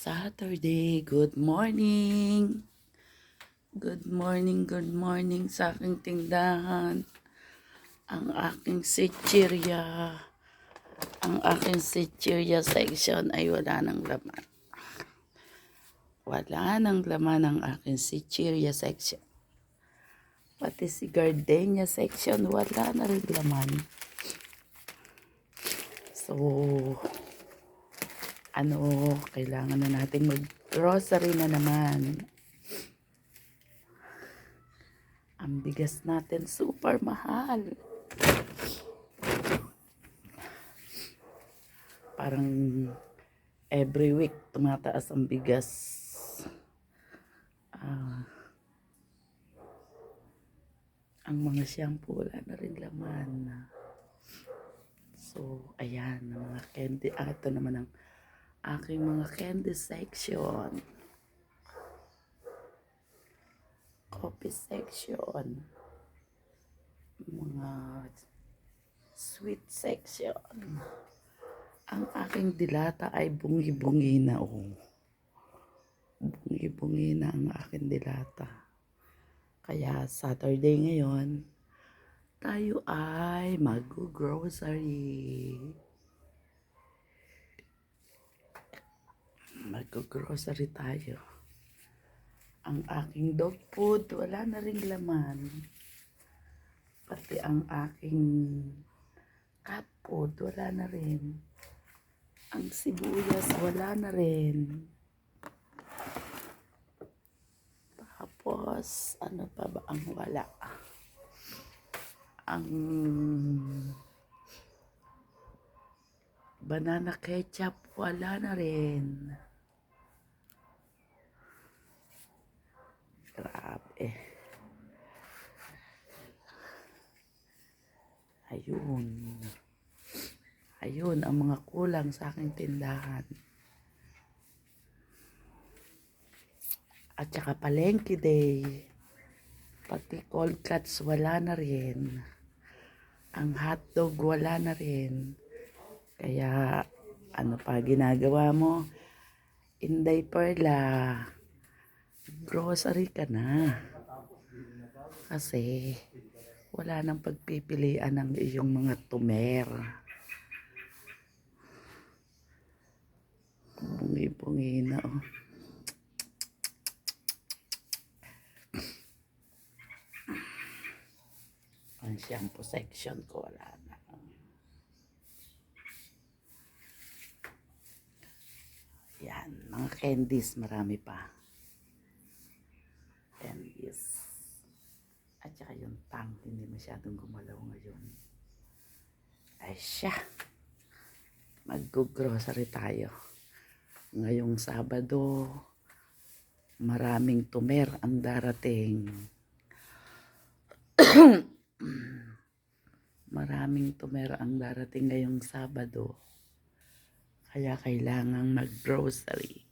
Saturday, good morning. Good morning sa aking tindahan. Ang aking sitsirya. Ang aking sitsirya section ay wala nang laman. Wala nang laman ang aking sitsirya section. Pati si gardenia section, wala na rin laman. So, kailangan na nating mag-grocery na naman. Ang bigas natin super mahal. Parang every week tumataas ang bigas. Ang mga shampoo wala na rin laman. So, ayan, ang mga candy. Ito naman ang aking mga candy section. Coffee section. Mga sweet section. Ang aking dilata ay bungi-bungi na, Bungi-bungi na ang aking dilata. Kaya Saturday ngayon, tayo ay mag-grocery. Mag-grocery tayo. Ang aking dog food, wala na ring laman. Pati ang aking cat food, wala na rin. Ang sibuyas, wala na rin. Tapos, ano pa ba ang wala? Ang banana ketchup, wala na rin. Grabe. Ayun ang mga kulang sa aking tindahan. At saka palengke day. Pati cold cuts wala na rin. Ang hotdog wala na rin. Kaya ano pa ginagawa mo? Inday Perla, grocery ka na. Kasi wala nang pagpipilian ng iyong mga tumer. Bungi-bungi na, Ang shampoo section ko, wala na. Yan, mga candies, marami pa. Candies. At saka yung tang, hindi masyadong gumalaw ngayon. Ay siya. Mag-grocery tayo. Ngayong Sabado, maraming tumer ang darating. Maraming tumer ang darating ngayong Sabado. Kaya kailangang mag-grocery.